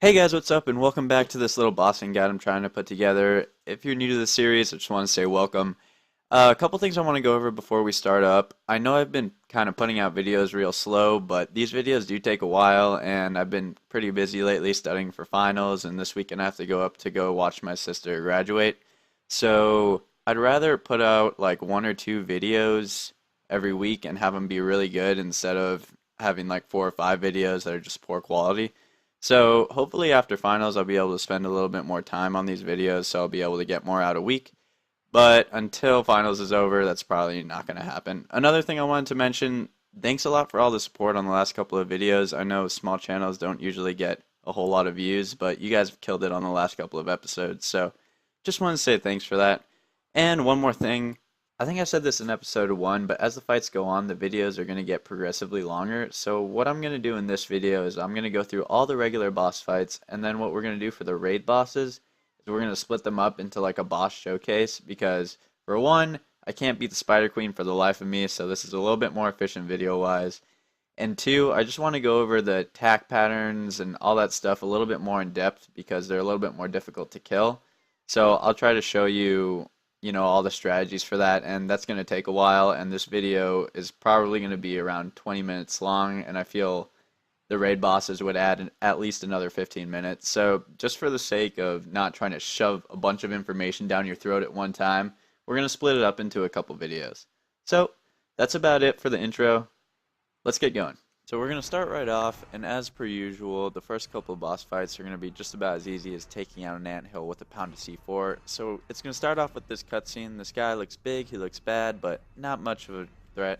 Hey guys, what's up, and welcome back to this little bossing guide I'm trying to put together. If you're new to the series, I just want to say welcome. A couple things I want to go over before we start up. I know I've been kind of putting out videos real slow, but these videos do take a while, and I've been pretty busy lately studying for finals, and this weekend I have to go up to go watch my sister graduate. So I'd rather put out like one or two videos every week and have them be really good instead of having like four or five videos that are just poor quality. So hopefully after finals I'll be able to spend a little bit more time on these videos so I'll be able to get more out a week. But until finals is over, that's probably not going to happen. Another thing I wanted to mention, thanks a lot for all the support on the last couple of videos. I know small channels don't usually get a whole lot of views, but you guys have killed it on the last couple of episodes. So just want to say thanks for that. And one more thing, I think I said this in episode 1, but as the fights go on, the videos are going to get progressively longer. So what I'm going to do in this video is I'm going to go through all the regular boss fights, and then what we're going to do for the raid bosses is we're going to split them up into like a boss showcase, because for one, I can't beat the Spider Queen for the life of me, so this is a little bit more efficient video-wise. And two, I just want to go over the attack patterns and all that stuff a little bit more in depth because they're a little bit more difficult to kill. So I'll try to show you, all the strategies for that, and that's going to take a while, and this video is probably going to be around 20 minutes long, and I feel the raid bosses would add at least another 15 minutes. So just for the sake of not trying to shove a bunch of information down your throat at one time, we're going to split it up into a couple videos. So that's about it for the intro. Let's get going. So we're going to start right off, and as per usual, the first couple of boss fights are going to be just about as easy as taking out an anthill with a pound of C4. So it's going to start off with this cutscene. This guy looks big, he looks bad, but not much of a threat.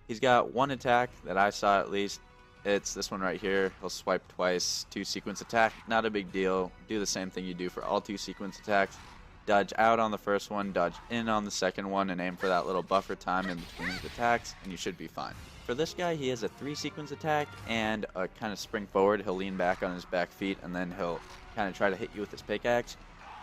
He's got one attack that I saw at least. It's this one right here. He'll swipe twice, 2 sequence attack, not a big deal. Do the same thing you do for all 2 sequence attacks. Dodge out on the first one, dodge in on the second one, and aim for that little buffer time in between his attacks, and you should be fine. For this guy, he has a 3 sequence attack and a kind of spring forward. He'll lean back on his back feet, and then he'll kind of try to hit you with his pickaxe.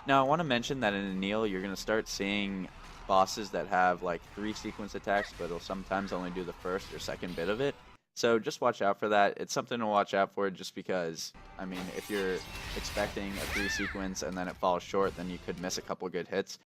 Now, I want to mention that in Anile, you're going to start seeing bosses that have like 3 sequence attacks, but he'll sometimes only do the first or second bit of it. So just watch out for that. It's something to watch out for just because, I mean, if you're expecting a 3 sequence and then it falls short, then you could miss a couple good hits.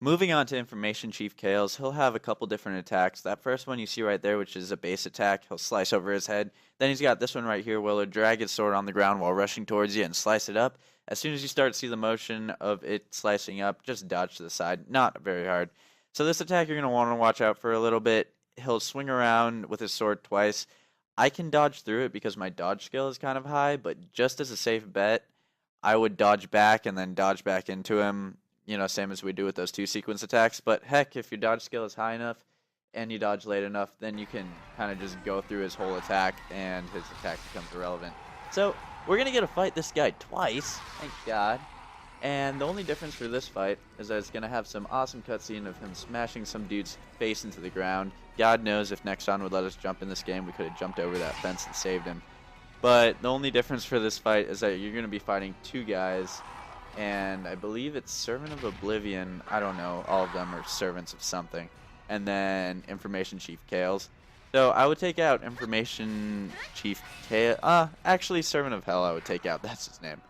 Moving on to Information Chief Kales, he'll have a couple different attacks. That first one you see right there, which is a base attack, he'll slice over his head. Then he's got this one right here where he'll drag his sword on the ground while rushing towards you and slice it up. As soon as you start to see the motion of it slicing up, just dodge to the side. Not very hard. So this attack you're going to want to watch out for a little bit. He'll swing around with his sword twice. I can dodge through it because my dodge skill is kind of high, but just as a safe bet, I would dodge back and then dodge back into him. Same as we do with those 2 sequence attacks. But heck, if your dodge skill is high enough and you dodge late enough, then you can kind of just go through his whole attack and his attack becomes irrelevant. So we're going to get to fight this guy twice, thank God. And the only difference for this fight is that it's going to have some awesome cutscene of him smashing some dude's face into the ground. God knows if Nexon would let us jump in this game, we could have jumped over that fence and saved him. But the only difference for this fight is that you're going to be fighting 2 guys. And I believe it's Servant of Oblivion. I don't know. All of them are servants of something. And then Information Chief Kales. So I would take out Information Chief Kale. Actually, Servant of Hell I would take out. That's his name.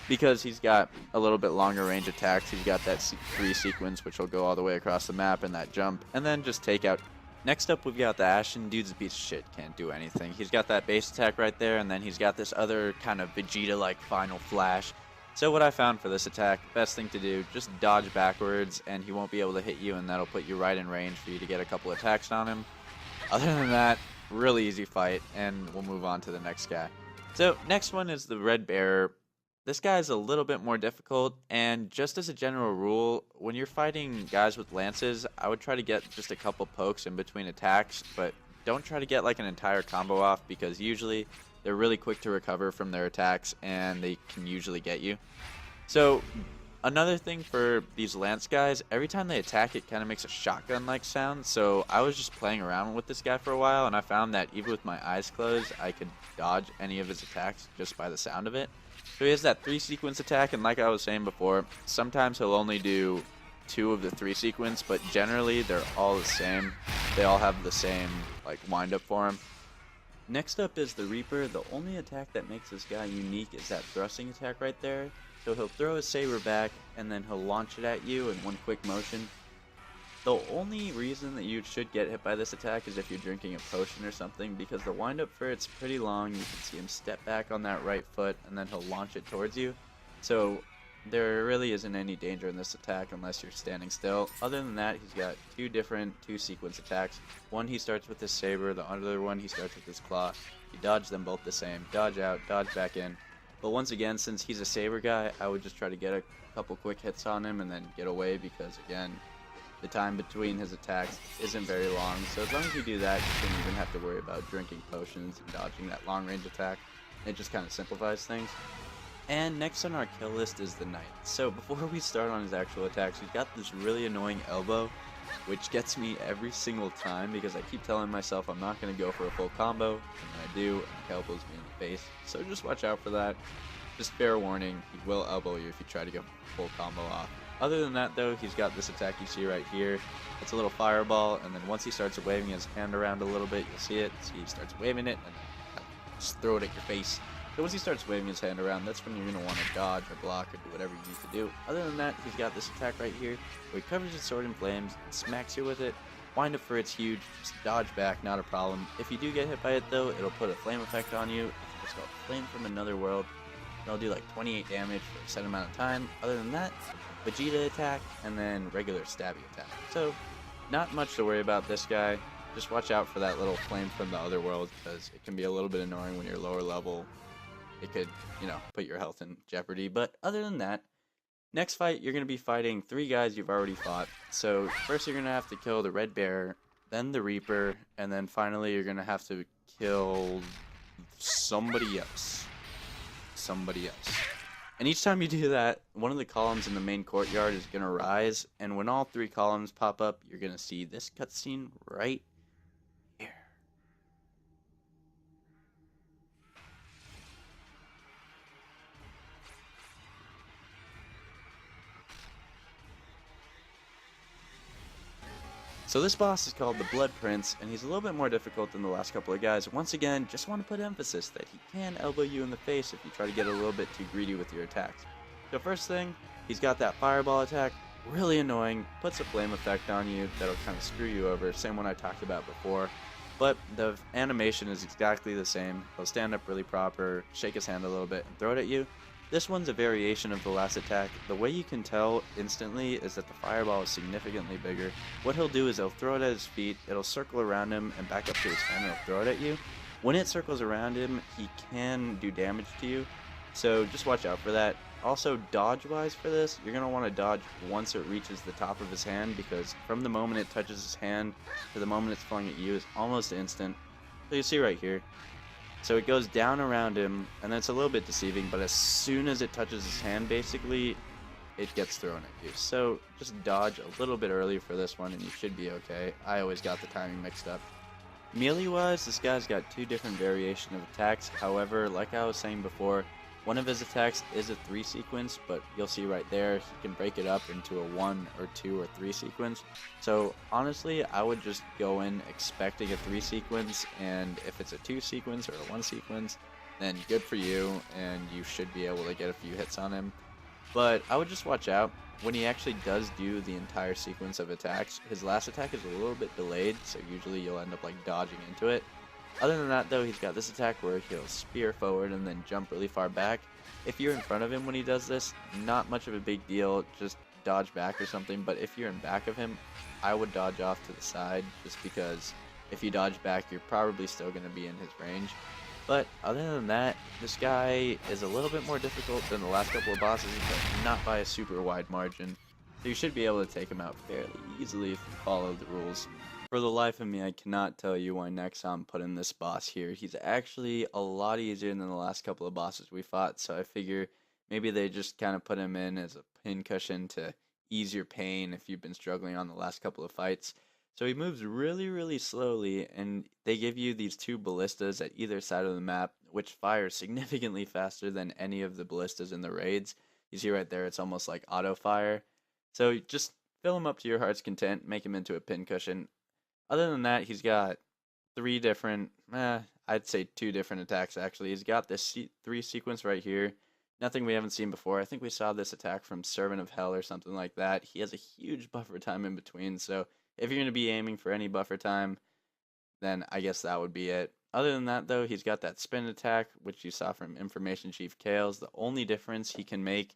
Because he's got a little bit longer range attacks. He's got that 3 sequence, which will go all the way across the map, and that jump. And then just take out. Next up, we've got the Ashen. Dude's a piece of shit. Can't do anything. He's got that base attack right there, and then he's got this other kind of Vegeta-like final flash. So what I found for this attack, best thing to do, just dodge backwards and he won't be able to hit you, and that'll put you right in range for you to get a couple attacks on him. Other than that, really easy fight, and we'll move on to the next guy. So next one is the Red Bearer. This guy's a little bit more difficult, and just as a general rule, when you're fighting guys with lances, I would try to get just a couple pokes in between attacks, but don't try to get like an entire combo off because usually they're really quick to recover from their attacks, and they can usually get you. So another thing for these lance guys, every time they attack, it kind of makes a shotgun-like sound. So I was just playing around with this guy for a while, and I found that even with my eyes closed, I could dodge any of his attacks just by the sound of it. So he has that 3 sequence attack, and like I was saying before, sometimes he'll only do 2 of the 3 sequence, but generally they're all the same. They all have the same like wind up for him. Next up is the Reaper. The only attack that makes this guy unique is that thrusting attack right there. So he'll throw his saber back and then he'll launch it at you in one quick motion. The only reason that you should get hit by this attack is if you're drinking a potion or something, because the windup for it's pretty long. You can see him step back on that right foot and then he'll launch it towards you. So there really isn't any danger in this attack unless you're standing still. Other than that, he's got two sequence attacks. One he starts with his saber, the other one he starts with his claw. You dodge them both the same. Dodge out, dodge back in. But once again, since he's a saber guy, I would just try to get a couple quick hits on him and then get away, because again, the time between his attacks isn't very long. So as long as you do that, you don't even have to worry about drinking potions and dodging that long range attack. It just kind of simplifies things. And next on our kill list is the Knight. So before we start on his actual attacks, he's got this really annoying elbow, which gets me every single time because I keep telling myself I'm not going to go for a full combo, and when I do, he elbows me in the face. So just watch out for that. Just fair warning, he will elbow you if you try to go full combo off. Other than that though, he's got this attack you see right here. It's a little fireball, and then once he starts waving his hand around a little bit, you'll see it. See, he starts waving it, and just throw it at your face. So once he starts waving his hand around, that's when you're going to want to dodge or block or do whatever you need to do. Other than that, he's got this attack right here, where he covers his sword in flames and smacks you with it. Wind up for it's huge, just dodge back, not a problem. If you do get hit by it though, it'll put a flame effect on you. It's called Flame from Another World. It'll do like 28 damage for a set amount of time. Other than that, Vegeta attack, and then regular stabby attack. So, not much to worry about this guy. Just watch out for that little flame from the other world, because it can be a little bit annoying when you're lower level. It could, put your health in jeopardy. But other than that, next fight, you're going to be fighting 3 guys you've already fought. So, first you're going to have to kill the Red Bear, then the Reaper, and then finally you're going to have to kill somebody else. And each time you do that, one of the columns in the main courtyard is going to rise, and when all 3 columns pop up, you're going to see this cutscene right here. So this boss is called the Blood Prince, and he's a little bit more difficult than the last couple of guys. Once again, just want to put emphasis that he can elbow you in the face if you try to get a little bit too greedy with your attacks. So first thing, he's got that fireball attack, really annoying, puts a flame effect on you that'll kind of screw you over, same one I talked about before. But the animation is exactly the same. He'll stand up really proper, shake his hand a little bit, and throw it at you. This one's a variation of the last attack. The way you can tell instantly is that the fireball is significantly bigger. What he'll do is he'll throw it at his feet, it'll circle around him and back up to his hand, and he'll throw it at you. When it circles around him, he can do damage to you, so just watch out for that. Also, dodge-wise for this, you're going to want to dodge once it reaches the top of his hand, because from the moment it touches his hand to the moment it's flying at you is almost instant. So you see right here. So it goes down around him, and that's a little bit deceiving, but as soon as it touches his hand, basically, it gets thrown at you. So just dodge a little bit early for this one, and you should be okay. I always got the timing mixed up. Melee-wise, this guy's got 2 different variations of attacks. However, like I was saying before, one of his attacks is a 3 sequence, but you'll see right there, he can break it up into a 1 or 2 or 3 sequence. So honestly, I would just go in expecting a 3 sequence, and if it's a 2 sequence or a 1 sequence, then good for you, and you should be able to get a few hits on him. But I would just watch out. When he actually does do the entire sequence of attacks, his last attack is a little bit delayed, so usually you'll end up like dodging into it. Other than that though, he's got this attack where he'll spear forward and then jump really far back. If you're in front of him when he does this, not much of a big deal, just dodge back or something. But if you're in back of him, I would dodge off to the side, just because if you dodge back, you're probably still going to be in his range. But other than that, this guy is a little bit more difficult than the last couple of bosses, but not by a super wide margin. So you should be able to take him out fairly easily if you follow the rules. For the life of me, I cannot tell you why Nexon put in this boss here. He's actually a lot easier than the last couple of bosses we fought, so I figure maybe they just kind of put him in as a pincushion to ease your pain if you've been struggling on the last couple of fights. So he moves really, really slowly, and they give you these 2 ballistas at either side of the map, which fire significantly faster than any of the ballistas in the raids. You see right there, it's almost like auto fire. So just fill him up to your heart's content, make him into a pincushion. Other than that, he's got three different, I'd say two different attacks actually. He's got this three sequence right here. Nothing we haven't seen before. I think we saw this attack from Servant of Hell or something like that. He has a huge buffer time in between, so if you're going to be aiming for any buffer time, then I guess that would be it. Other than that, though, he's got that spin attack, which you saw from Information Chief Kales. The only difference he can make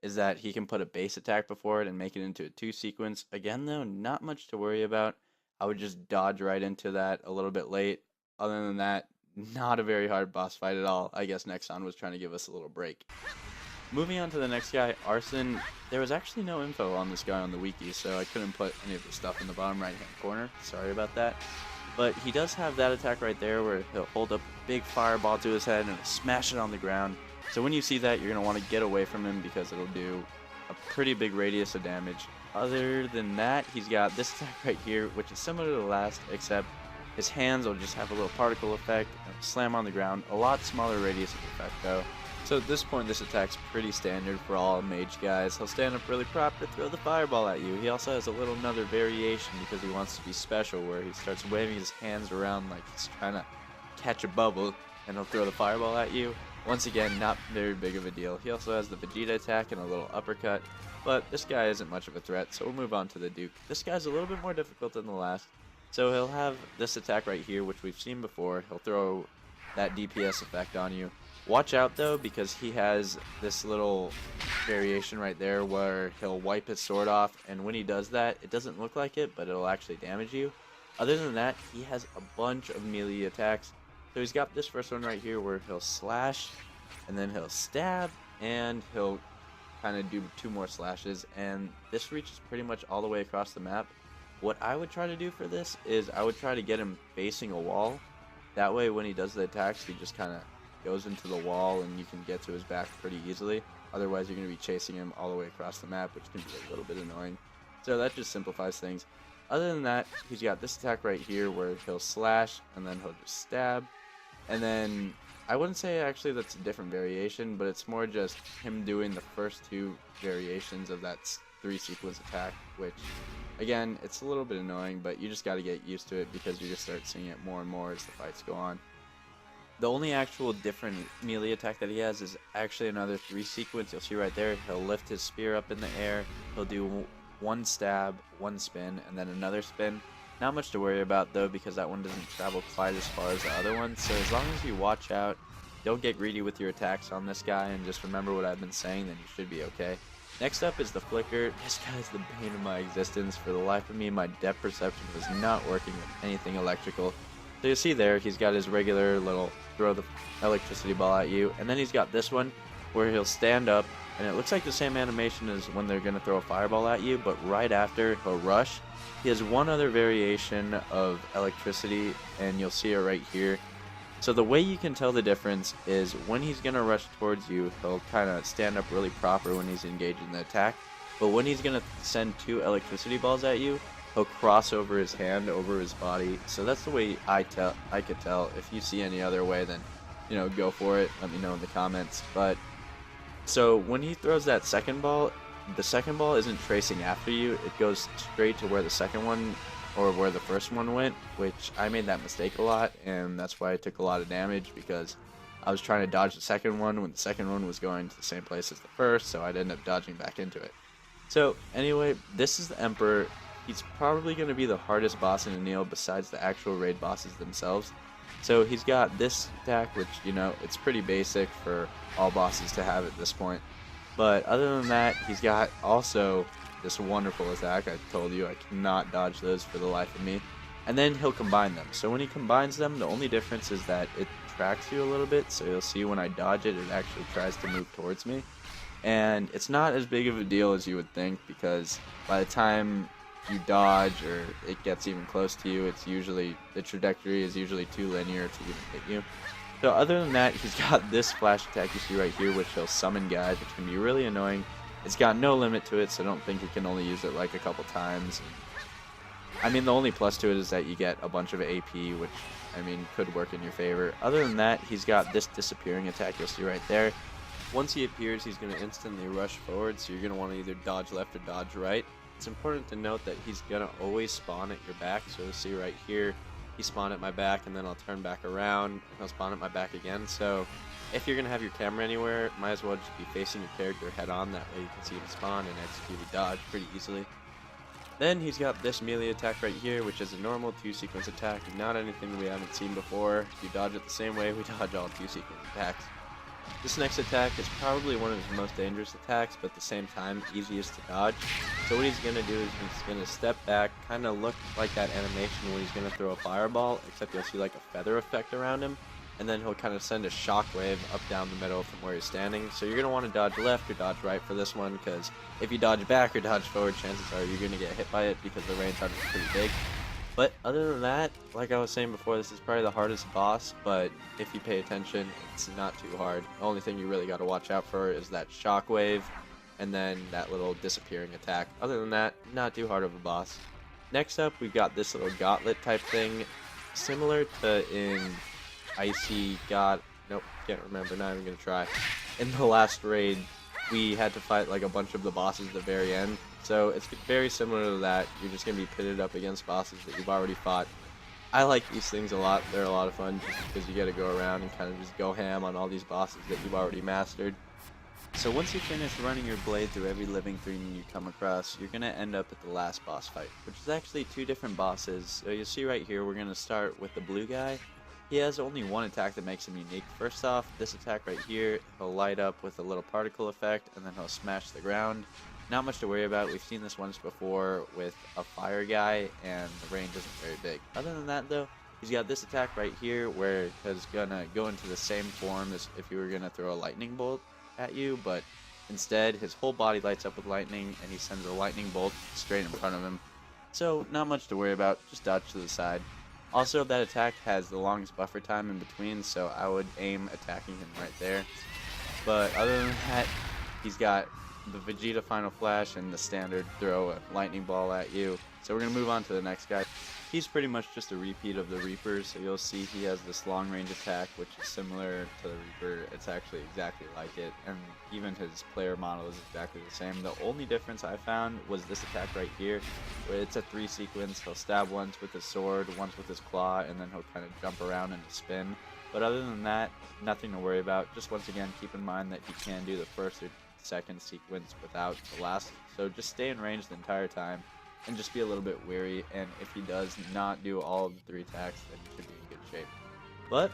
is that he can put a base attack before it and make it into a two sequence. Again, though, not much to worry about. I would just dodge right into that a little bit late. Other than that, not a very hard boss fight at all. I guess Nexon was trying to give us a little break. Moving on to the next guy, Arson. There was actually no info on this guy on the wiki, so I couldn't put any of the stuff in the bottom right hand corner. Sorry about that. But he does have that attack right there where he'll hold up a big fireball to his head and smash it on the ground. So when you see that, you're going to want to get away from him because it'll do a pretty big radius of damage. Other than that, he's got this attack right here, which is similar to the last, except his hands will just have a little particle effect and slam on the ground. A lot smaller radius of effect though. So at this point, this attack's pretty standard for all mage guys. He'll stand up really proper, throw the fireball at you. He also has a little another variation because he wants to be special, where he starts waving his hands around like he's trying to catch a bubble, and he'll throw the fireball at you. Once again, not very big of a deal. He also has the Vegeta attack and a little uppercut, but this guy isn't much of a threat, so we'll move on to the Duke. This guy's a little bit more difficult than the last. So he'll have this attack right here, which we've seen before. He'll throw that DPS effect on you. Watch out though, because he has this little variation right there where he'll wipe his sword off, and when he does that, it doesn't look like it, but it'll actually damage you. Other than that, he has a bunch of melee attacks. So he's got this first one right here where he'll slash, and then he'll stab, and he'll kind of do two more slashes, and this reaches pretty much all the way across the map. What I would try to do for this is I would try to get him facing a wall. That way when he does the attacks, he just kind of goes into the wall and you can get to his back pretty easily. Otherwise you're going to be chasing him all the way across the map, which can be a little bit annoying. So that just simplifies things. Other than that, he's got this attack right here where he'll slash and then he'll just stab. And then I wouldn't say actually that's a different variation, but it's more just him doing the first two variations of that three sequence attack, which again, it's a little bit annoying, but you just got to get used to it because you just start seeing it more and more as the fights go on. The only actual different melee attack that he has is actually another three sequence. You'll see right there, he'll lift his spear up in the air, he'll do one stab, one spin, and then another spin. Not much to worry about though, because that one doesn't travel quite as far as the other one, so as long as you watch out, don't get greedy with your attacks on this guy, and just remember what I've been saying, then you should be okay. Next up is the Flicker. This guy's the bane of my existence. For the life of me, my depth perception was not working with anything electrical. So you see there, he's got his regular little throw the electricity ball at you, and then he's got this one where he'll stand up, and it looks like the same animation as when they're going to throw a fireball at you, but right after he'll rush. He has one other variation of electricity, and you'll see it right here. So the way you can tell the difference is when he's going to rush towards you, he'll kind of stand up really proper when he's engaged in the attack, but when he's going to send two electricity balls at you, he'll cross over his hand over his body. So that's the way I could tell. If you see any other way, then go for it. Let me know in the comments. But so when he throws that second ball, the second ball isn't tracing after you. It goes straight to where the second one or where the first one went, which I made that mistake a lot, and that's why I took a lot of damage, because I was trying to dodge the second one when the second one was going to the same place as the first, so I'd end up dodging back into it. So anyway, this is the Emperor. He's probably going to be the hardest boss in Anile besides the actual raid bosses themselves. So he's got this attack, which, it's pretty basic for all bosses to have at this point. But other than that, he's got also this wonderful attack. I told you I cannot dodge those for the life of me. And then he'll combine them. So when he combines them, the only difference is that it tracks you a little bit. So you'll see when I dodge it, it actually tries to move towards me. And it's not as big of a deal as you would think, because by the time you dodge or it gets even close to you, the trajectory is usually too linear to even hit you. So other than that, he's got this flash attack you see right here, which he'll summon guys, which can be really annoying. It's got no limit to it, so don't think you can only use it like a couple times. I mean, the only plus to it is that you get a bunch of AP, which, could work in your favor. Other than that, he's got this disappearing attack you'll see right there. Once he appears, he's going to instantly rush forward, so you're going to want to either dodge left or dodge right. It's important to note that he's going to always spawn at your back, so you'll see right here, he spawn at my back, and then I'll turn back around, and he'll spawn at my back again. So if you're going to have your camera anywhere, might as well just be facing your character head on, that way you can see him spawn and execute a dodge pretty easily. Then he's got this melee attack right here, which is a normal 2-sequence attack, not anything we haven't seen before. If you dodge it the same way, we dodge all 2-sequence attacks. This next attack is probably one of his most dangerous attacks, but at the same time, easiest to dodge. So what he's going to do is he's going to step back, kind of look like that animation where he's going to throw a fireball, except you'll see like a feather effect around him, and then he'll kind of send a shockwave up down the middle from where he's standing. So you're going to want to dodge left or dodge right for this one, because if you dodge back or dodge forward, chances are you're going to get hit by it because the range on it is pretty big. But other than that, like I was saying before, this is probably the hardest boss, but if you pay attention, it's not too hard. The only thing you really got to watch out for is that shockwave, and then that little disappearing attack. Other than that, not too hard of a boss. Next up, we've got this little gauntlet type thing, similar to in Icy God. Nope, can't remember, not even gonna try. In the last raid, we had to fight like a bunch of the bosses at the very end. So it's very similar to that. You're just going to be pitted up against bosses that you've already fought. I like these things a lot. They're a lot of fun just because you get to go around and kind of just go ham on all these bosses that you've already mastered. So once you finish running your blade through every living thing you come across, you're going to end up at the last boss fight, which is actually 2 different bosses. So you'll see right here, we're going to start with the blue guy. He has only one attack that makes him unique. First off, this attack right here, he'll light up with a little particle effect, and then he'll smash the ground. Not much to worry about. We've seen this once before with a fire guy, and the range isn't very big. Other than that, though, he's got this attack right here where he's gonna go into the same form as if you were gonna throw a lightning bolt at you, but instead his whole body lights up with lightning, and he sends a lightning bolt straight in front of him. So not much to worry about. Just dodge to the side. Also, that attack has the longest buffer time in between, so I would aim attacking him right there. But other than that, he's got the Vegeta Final Flash and the standard throw a lightning ball at you. So we're going to move on to the next guy. He's pretty much just a repeat of the Reaper, so you'll see he has this long range attack, which is similar to the Reaper. It's actually exactly like it, and even his player model is exactly the same. The only difference I found was this attack right here, where it's a 3-sequence. He'll stab once with his sword, once with his claw, and then he'll kind of jump around and spin. But other than that, nothing to worry about. Just once again, keep in mind that he can do the first or second sequence without the last, so just stay in range the entire time and just be a little bit wary, and if he does not do all of the 3 attacks, then he should be in good shape. But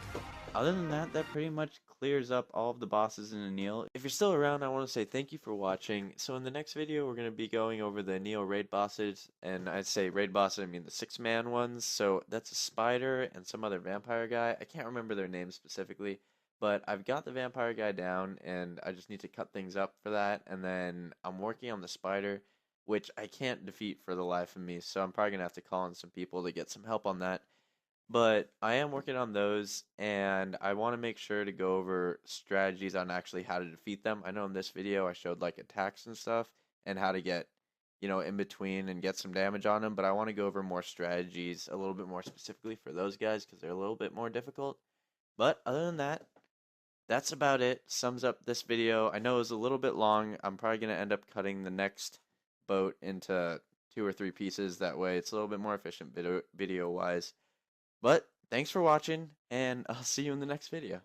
other than that, that pretty much clears up all of the bosses in Anile. If you're still around, I want to say thank you for watching. So in the next video, we're going to be going over the Anile raid bosses, and I say raid bosses, I mean the 6-man ones. So that's a spider and some other vampire guy. I can't remember their names specifically, but I've got the vampire guy down, and I just need to cut things up for that. And then I'm working on the spider, which I can't defeat for the life of me, so I'm probably going to have to call in some people to get some help on that. But I am working on those, and I want to make sure to go over strategies on actually how to defeat them. I know in this video I showed like attacks and stuff, and how to get, in between and get some damage on them, but I want to go over more strategies a little bit more specifically for those guys because they're a little bit more difficult. But other than that, that's about it. Sums up this video. I know it was a little bit long. I'm probably going to end up cutting the next boat into 2 or 3 pieces. That way it's a little bit more efficient video wise. But thanks for watching, and I'll see you in the next video.